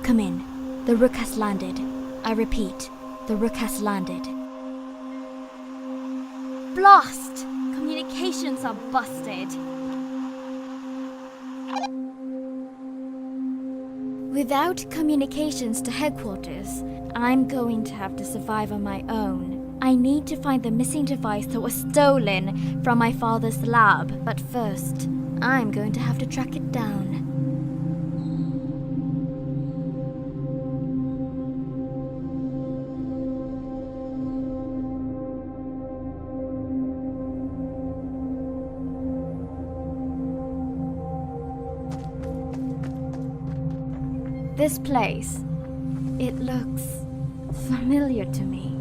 Come in. The rook has landed. I repeat, the rook has landed. Blast! Communications are busted. Without communications to headquarters, I'm going to have to survive on my own. I need to find the missing device that was stolen from my father's lab, but first, I'm going to have to track it down. This place, it looks familiar to me.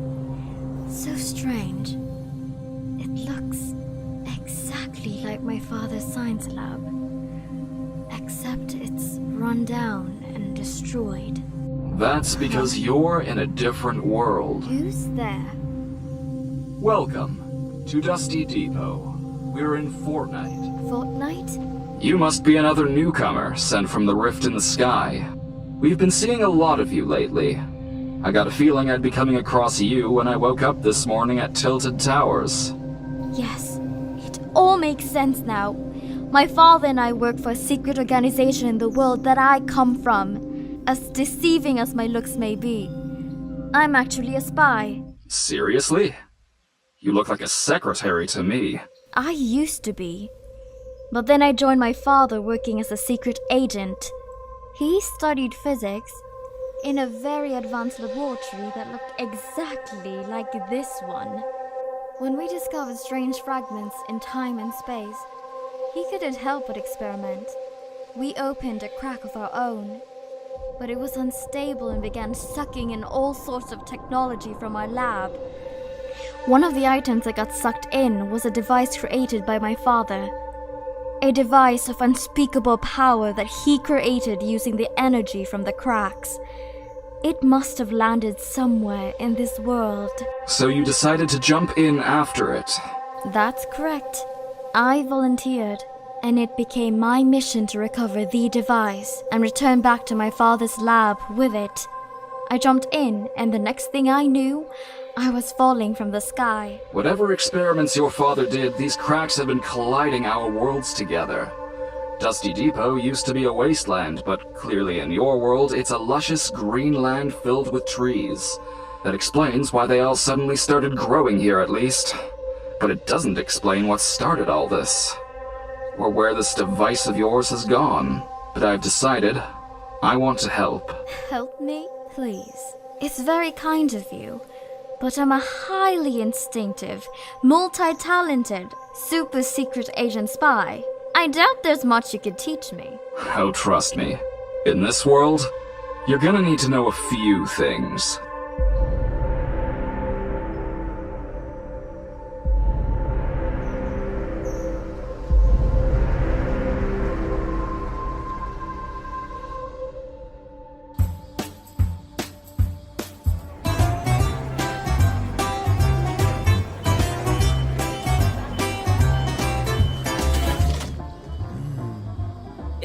So strange. It looks exactly like my father's science lab, except it's run down and destroyed. That's because you're in a different world. Who's there? Welcome to Dusty Depot. We're in Fortnite. Fortnite? You must be another newcomer sent from the rift in the sky. We've been seeing a lot of you lately. I got a feeling I'd be coming across you when I woke up this morning at Tilted Towers. Yes, it all makes sense now. My father and I work for a secret organization in the world that I come from. As deceiving as my looks may be, I'm actually a spy. Seriously? You look like a secretary to me. I used to be. But then I joined my father working as a secret agent. He studied physics in a very advanced laboratory that looked exactly like this one. When we discovered strange fragments in time and space, he couldn't help but experiment. We opened a crack of our own, but it was unstable and began sucking in all sorts of technology from our lab. One of the items that got sucked in was a device created by my father. A device of unspeakable power that he created using the energy from the cracks. It must have landed somewhere in this world. So you decided to jump in after it. That's correct. I volunteered, and it became my mission to recover the device and return back to my father's lab with it. I jumped in, and the next thing I knew, I was falling from the sky. Whatever experiments your father did, these cracks have been colliding our worlds together. Dusty Depot used to be a wasteland, but clearly in your world, it's a luscious green land filled with trees. That explains why they all suddenly started growing here, at least. But it doesn't explain what started all this, or where this device of yours has gone. But I've decided I want to help. Help me, please. It's very kind of you. But I'm a highly instinctive, multi-talented, super secret agent spy. I doubt there's much you could teach me. Oh, trust me. In this world, you're gonna need to know a few things.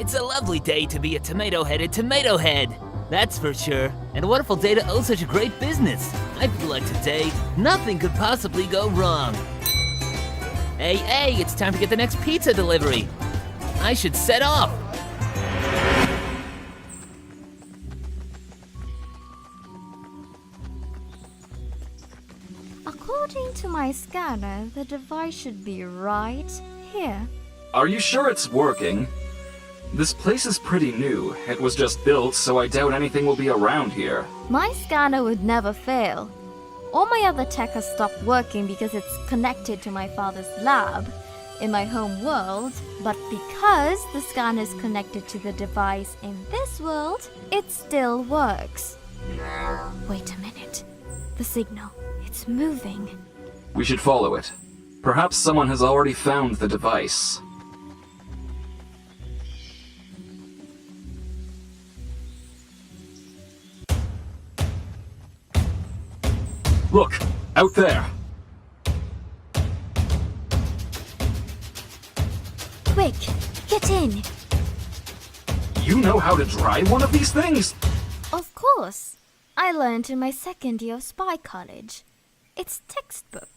It's a lovely day to be a tomato-headed tomato head. That's for sure. And a wonderful day to own such a great business. I feel like today, nothing could possibly go wrong. Hey, it's time to get the next pizza delivery. I should set off. According to my scanner, the device should be right here. Are you sure it's working? This place is pretty new. It was just built, so I doubt anything will be around here. My scanner would never fail. All my other tech has stopped working because it's connected to my father's lab in my home world, but because the scanner is connected to the device in this world, it still works. Wait a minute. The signal, it's moving. We should follow it. Perhaps someone has already found the device. Look, out there! Quick, get in! You know how to drive one of these things? course. I learned in my second year of spy college. It's textbook.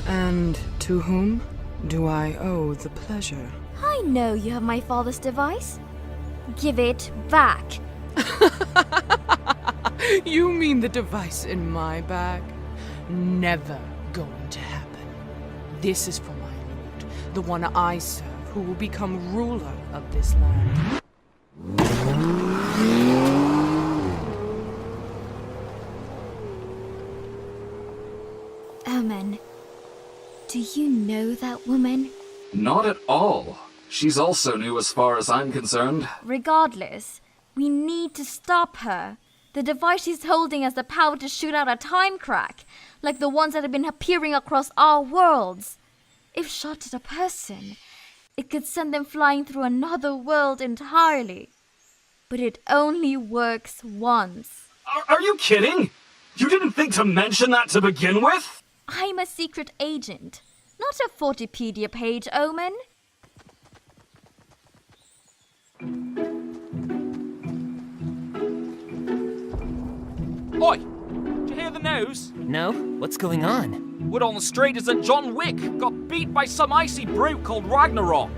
And to whom do I owe the pleasure? I know you have my father's device. Give it back. You mean the device in my bag? Never going to happen. This is for my lord, the one I serve, who will become ruler of this land. Omen, do you know that woman? Not at all. She's also new as far as I'm concerned. Regardless, we need to stop her. The device she's holding has the power to shoot out a time crack, like the ones that have been appearing across our worlds. If shot at a person, it could send them flying through another world entirely. But it only works once. Are you kidding? You didn't think to mention that to begin with? I'm a secret agent, not a Fortipedia page, Omen. Oi! Did you hear the news? No? What's going on? Word on the street is that John Wick got beat by some icy brute called Ragnarok.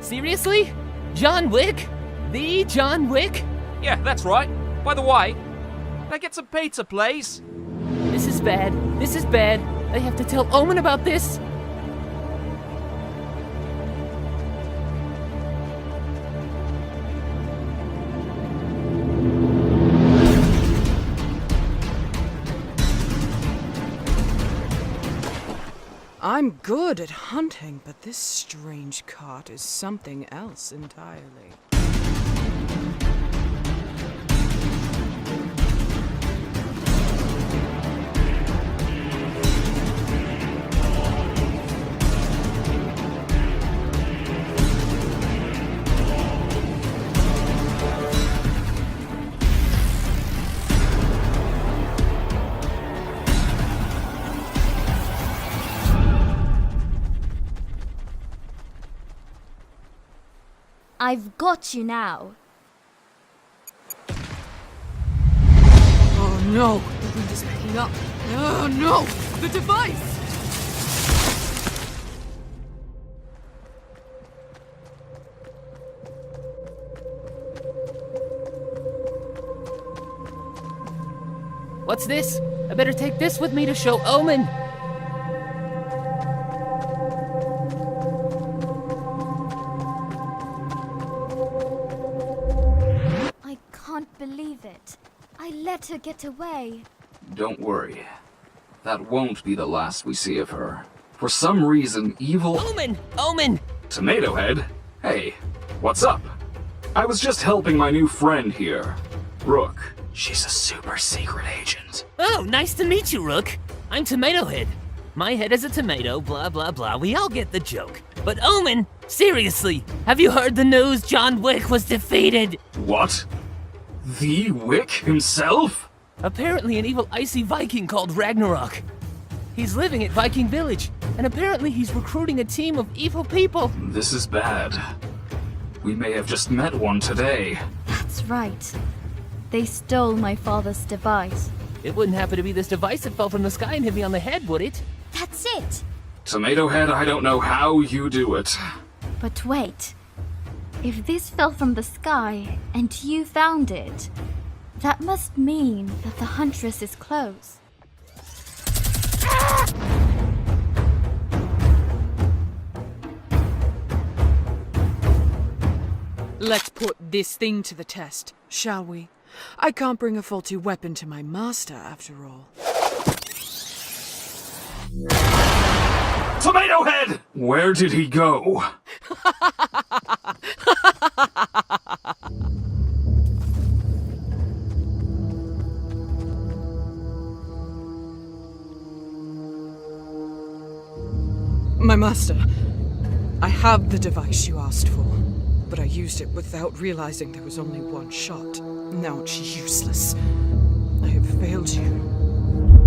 Seriously? John Wick? The John Wick? Yeah, that's right. By the way, can I get some pizza, please? This is bad. This is bad. I have to tell Omen about this. I'm good at hunting, but this strange cart is something else entirely. I've got you now. Oh no! The wind is picking up. Oh no! The device! What's this? I better take this with me to show Omen. I can't believe it. I let her get away. Don't worry. That won't be the last we see of her. For some reason, evil... Omen! Omen! Tomato Head? Hey, what's up? I was just helping my new friend here, Rook. She's a super secret agent. Oh, nice to meet you, Rook. I'm Tomato Head. My head is a tomato, blah, blah, blah. We all get the joke. But Omen, seriously, have you heard the news? John Wick was defeated. What? The Wick himself? Apparently an evil icy Viking called Ragnarok. He's living at Viking Village, and apparently he's recruiting a team of evil people. This is bad. We may have just met one today. That's right. They stole my father's device. It wouldn't happen to be this device that fell from the sky and hit me on the head, would it? That's it. Tomato Head, I don't know how you do it. But wait. If this fell from the sky and you found it, that must mean that the Huntress is close. Let's put this thing to the test, shall we? I can't bring a faulty weapon to my master, after all. Tomato Head! Where did he go? My master, I have the device you asked for, but I used it without realizing there was only one shot. Now it's useless. I have failed you.